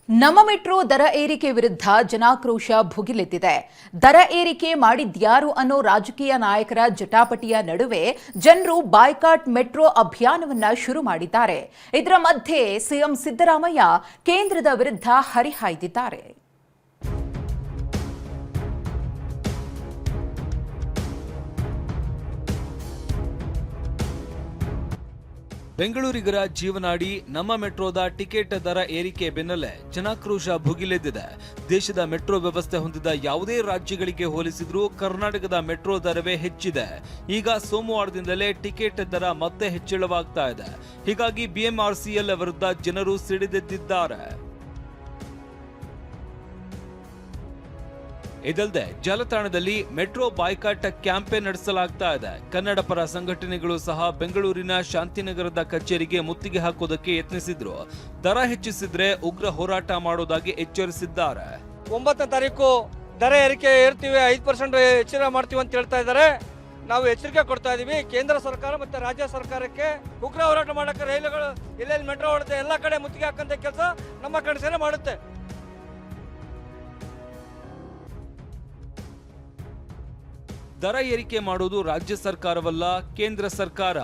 ನಮ್ಮ ಮೆಟ್ರೋ ದರ ಏರಿಕೆ ವಿರುದ್ಧ ಜನಾಕ್ರೋಶ ಭುಗಿಲೆದ್ದಿದೆ. ದರ ಏರಿಕೆ ಮಾಡಿದ್ಯಾರು ಅನ್ನೋ ರಾಜಕೀಯ ನಾಯಕರ ಜಟಾಪಟಿಯ ನಡುವೆ ಜನರು ಬಾಯ್ಕಾಟ್ ಮೆಟ್ರೋ ಅಭಿಯಾನವನ್ನ ಶುರು ಮಾಡಿದ್ದಾರೆ. ಇದರ ಮಧ್ಯೆ ಸಿಎಂ ಸಿದ್ದರಾಮಯ್ಯ ಕೇಂದ್ರದ ವಿರುದ್ಧ ಹರಿಹಾಯ್ದಿದ್ದಾರೆ. ಬೆಂಗಳೂರಿಗರ ಜೀವನಾಡಿ ನಮ್ಮ ಮೆಟ್ರೋದ ಟಿಕೆಟ್ ದರ ಏರಿಕೆ ಬೆನ್ನಲ್ಲೇ ಜನಾಕ್ರೋಶ ಭುಗಿಲೆದ್ದಿದೆ. ದೇಶದ ಮೆಟ್ರೋ ವ್ಯವಸ್ಥೆ ಹೊಂದಿದ ಯಾವುದೇ ರಾಜ್ಯಗಳಿಗೆ ಹೋಲಿಸಿದ್ರೂ ಕರ್ನಾಟಕದ ಮೆಟ್ರೋ ದರವೇ ಹೆಚ್ಚಿದೆ. ಈಗ ಸೋಮವಾರದಿಂದಲೇ ಟಿಕೆಟ್ ದರ ಮತ್ತೆ ಹೆಚ್ಚಳವಾಗ್ತಾ ಇದೆ. ಹೀಗಾಗಿ ಬಿಎಂಆರ್ಸಿಎಲ್ ವಿರುದ್ಧ ಜನರು ಸಿಡಿದೆದ್ದಿದ್ದಾರೆ. ಇದಲ್ಲದೆ ಜಾಲತಾಣದಲ್ಲಿ ಮೆಟ್ರೋ ಬಾಯ್ಕಾಟ್ ಕ್ಯಾಂಪೇನ್ ನಡೆಸಲಾಗ್ತಾ ಇದೆ. ಕನ್ನಡ ಪರ ಸಂಘಟನೆಗಳು ಸಹ ಬೆಂಗಳೂರಿನ ಶಾಂತಿನಗರದ ಕಚೇರಿಗೆ ಮುತ್ತಿಗೆ ಹಾಕೋದಕ್ಕೆ ಯತ್ನಿಸಿದ್ರು. ದರ ಹೆಚ್ಚಿಸಿದ್ರೆ ಉಗ್ರ ಹೋರಾಟ ಮಾಡೋದಾಗಿ ಎಚ್ಚರಿಸಿದ್ದಾರೆ. 9ನೇ ತಾರೀಕು ದರ ಏರಿಕೆ ಏರ್ತೀವಿ, 5% ಹೆಚ್ಚಳ ಮಾಡ್ತೀವಿ ಅಂತ ಹೇಳ್ತಾ ಇದ್ದಾರೆ. ನಾವು ಎಚ್ಚರಿಕೆ ಕೊಡ್ತಾ ಇದೀವಿ. ಕೇಂದ್ರ ಸರ್ಕಾರ ಮತ್ತೆ ರಾಜ್ಯ ಸರ್ಕಾರಕ್ಕೆ ಉಗ್ರ ಹೋರಾಟ ಮಾಡಕ್ಕೆ ರೈಲುಗಳು ಎಲ್ಲೆಲ್ಲಿ ಮೆಟ್ರೋ ಹೊಡೆದ ಎಲ್ಲ ಕಡೆ ಮುತ್ತಿಗೆ ಹಾಕಂತ ಕೆಲಸ ನಮ್ಮ ಕಡೆ ಸೇನೆ ಮಾಡುತ್ತೆ. ದರ ಏರಿಕೆ ಮಾಡುವುದು ರಾಜ್ಯ ಸರ್ಕಾರವಲ್ಲ, ಕೇಂದ್ರ ಸರ್ಕಾರ.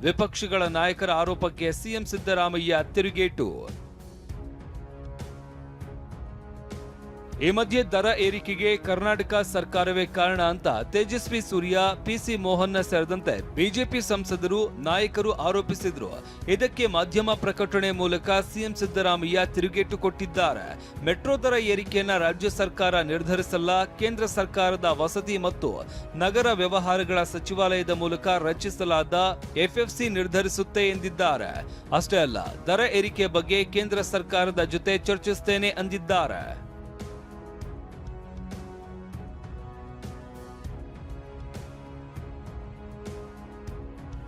ವಿಪಕ್ಷಗಳ ನಾಯಕರ ಆರೋಪಕ್ಕೆ ಸಿಎಂ ಸಿದ್ದರಾಮಯ್ಯ ತಿರುಗೇಟು. ಈ ಮಧ್ಯೆ ದರ ಏರಿಕೆಗೆ ಕರ್ನಾಟಕ ಸರ್ಕಾರವೇ ಕಾರಣ ಅಂತ ತೇಜಸ್ವಿ ಸೂರ್ಯ, ಪಿಸಿ ಮೋಹನ್ ಸೇರಿದಂತೆ ಬಿಜೆಪಿ ಸಂಸದರು, ನಾಯಕರು ಆರೋಪಿಸಿದ್ರು. ಇದಕ್ಕೆ ಮಾಧ್ಯಮ ಪ್ರಕಟಣೆ ಮೂಲಕ ಸಿಎಂ ಸಿದ್ದರಾಮಯ್ಯ ತಿರುಗೇಟು ಕೊಟ್ಟಿದ್ದಾರೆ. ಮೆಟ್ರೋ ದರ ಏರಿಕೆಯನ್ನ ರಾಜ್ಯ ಸರ್ಕಾರ ನಿರ್ಧರಿಸಲ್ಲ, ಕೇಂದ್ರ ಸರ್ಕಾರದ ವಸತಿ ಮತ್ತು ನಗರ ವ್ಯವಹಾರಗಳ ಸಚಿವಾಲಯದ ಮೂಲಕ ರಚಿಸಲಾದ ಎಫ್ಎಫ್ಸಿ ನಿರ್ಧರಿಸುತ್ತೆ ಎಂದಿದ್ದಾರೆ. ಅಷ್ಟೇ ಅಲ್ಲ, ದರ ಏರಿಕೆ ಬಗ್ಗೆ ಕೇಂದ್ರ ಸರ್ಕಾರದ ಜೊತೆ ಚರ್ಚಿಸುತ್ತೇನೆ ಅಂದಿದ್ದಾರೆ.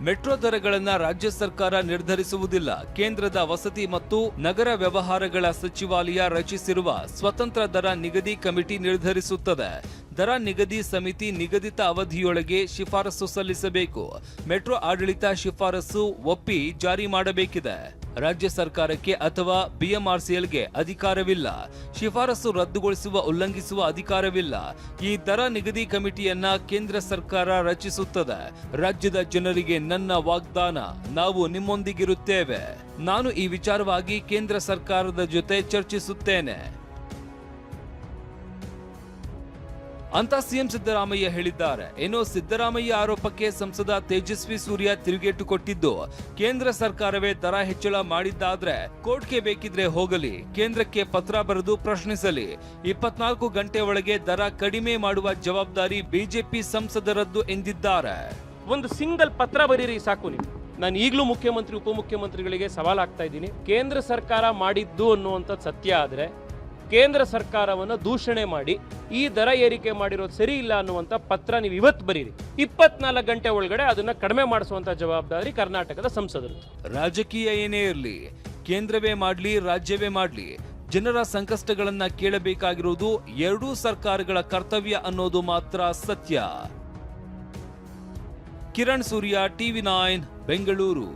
ಮೆಟ್ರೋ ದರಗಳನ್ನ ರಾಜ್ಯ ಸರ್ಕಾರ ನಿರ್ಧರಿಸುವುದಿಲ್ಲ. ಕೇಂದ್ರದ ವಸತಿ ಮತ್ತು ನಗರ ವ್ಯವಹಾರಗಳ ಸಚಿವಾಲಯ ರಚಿಸಿರುವ ಸ್ವತಂತ್ರ ದರ ನಿಗದಿ ಕಮಿಟಿ ನಿರ್ಧರಿಸುತ್ತದೆ. ದರ ನಿಗದಿ ಸಮಿತಿ ನಿಗದಿತ ಅವಧಿಯೊಳಗೆ ಶಿಫಾರಸು ಸಲ್ಲಿಸಬೇಕು. ಮೆಟ್ರೋ ಆಡಳಿತ ಶಿಫಾರಸು ಒಪ್ಪಿ ಜಾರಿ ಮಾಡಬೇಕಿದೆ. ರಾಜ್ಯ ಸರ್ಕಾರಕ್ಕೆ ಅಥವಾ ಬಿಎಂಆರ್ಸಿಎಲ್ಗೆ ಅಧಿಕಾರವಿಲ್ಲ. ಶಿಫಾರಸು ರದ್ದುಗೊಳಿಸುವ, ಉಲ್ಲಂಘಿಸುವ ಅಧಿಕಾರವಿಲ್ಲ. ಈ ದರ ನಿಗದಿ ಕಮಿಟಿಯನ್ನ ಕೇಂದ್ರ ಸರ್ಕಾರ ರಚಿಸುತ್ತದೆ. ರಾಜ್ಯದ ಜನರಿಗೆ ನನ್ನ ವಾಗ್ದಾನ, ನಾವು ನಿಮ್ಮೊಂದಿಗಿರುತ್ತೇವೆ. ನಾನು ಈ ವಿಚಾರವಾಗಿ ಕೇಂದ್ರ ಸರ್ಕಾರದ ಜೊತೆ ಚರ್ಚಿಸುತ್ತೇನೆ ಅಂತ ಸಿಎಂ ಸಿದ್ದರಾಮಯ್ಯ ಹೇಳಿದ್ದಾರೆ. ಇನ್ನು ಸಿದ್ದರಾಮಯ್ಯ ಆರೋಪಕ್ಕೆ ಸಂಸದ ತೇಜಸ್ವಿ ಸೂರ್ಯ ತಿರುಗೇಟು ಕೊಟ್ಟಿದ್ದು, ಕೇಂದ್ರ ಸರ್ಕಾರವೇ ದರ ಹೆಚ್ಚಳ ಮಾಡಿದ್ದಾದ್ರೆ ಕೋರ್ಟ್ಗೆ ಬೇಕಿದ್ರೆ ಹೋಗಲಿ, ಕೇಂದ್ರಕ್ಕೆ ಪತ್ರ ಬರೆದು ಪ್ರಶ್ನಿಸಲಿ. 24 ಗಂಟೆ ಒಳಗೆ ದರ ಕಡಿಮೆ ಮಾಡುವ ಜವಾಬ್ದಾರಿ ಬಿಜೆಪಿ ಸಂಸದರದ್ದು ಎಂದಿದ್ದಾರೆ. ಒಂದು ಸಿಂಗಲ್ ಪತ್ರ ಬರೀರಿ ಸಾಕು. ನಾನು ಈಗಲೂ ಮುಖ್ಯಮಂತ್ರಿ ಉಪಮುಖ್ಯಮಂತ್ರಿಗಳಿಗೆ ಸವಾಲಾಗ್ತಾ ಇದ್ದೀನಿ. ಕೇಂದ್ರ ಸರ್ಕಾರ ಮಾಡಿದ್ದು ಅನ್ನುವಂಥದ್ದು ಸತ್ಯ ಆದರೆ ಕೇಂದ್ರ ಸರ್ಕಾರವನ್ನು ದೂಷಣೆ ಮಾಡಿ ಈ ದರ ಏರಿಕೆ ಮಾಡಿರೋದು ಸರಿ ಇಲ್ಲ ಅನ್ನುವಂಥ ಪತ್ರ ನೀವು ಇವತ್ತು ಬರೀರಿ. 24 ಗಂಟೆ ಒಳಗಡೆ ಅದನ್ನ ಕಡಿಮೆ ಮಾಡಿಸುವಂತ ಜವಾಬ್ದಾರಿ ಕರ್ನಾಟಕದ ಸಂಸದರು. ರಾಜಕೀಯ ಏನೇ ಇರಲಿ, ಕೇಂದ್ರವೇ ಮಾಡ್ಲಿ, ರಾಜ್ಯವೇ ಮಾಡ್ಲಿ, ಜನರ ಸಂಕಷ್ಟಗಳನ್ನ ಕೇಳಬೇಕಾಗಿರುವುದು ಎರಡೂ ಸರ್ಕಾರಗಳ ಕರ್ತವ್ಯ ಅನ್ನೋದು ಮಾತ್ರ ಸತ್ಯ. ಕಿರಣ್ ಸೂರ್ಯ, ಟಿವಿ9 ಬೆಂಗಳೂರು.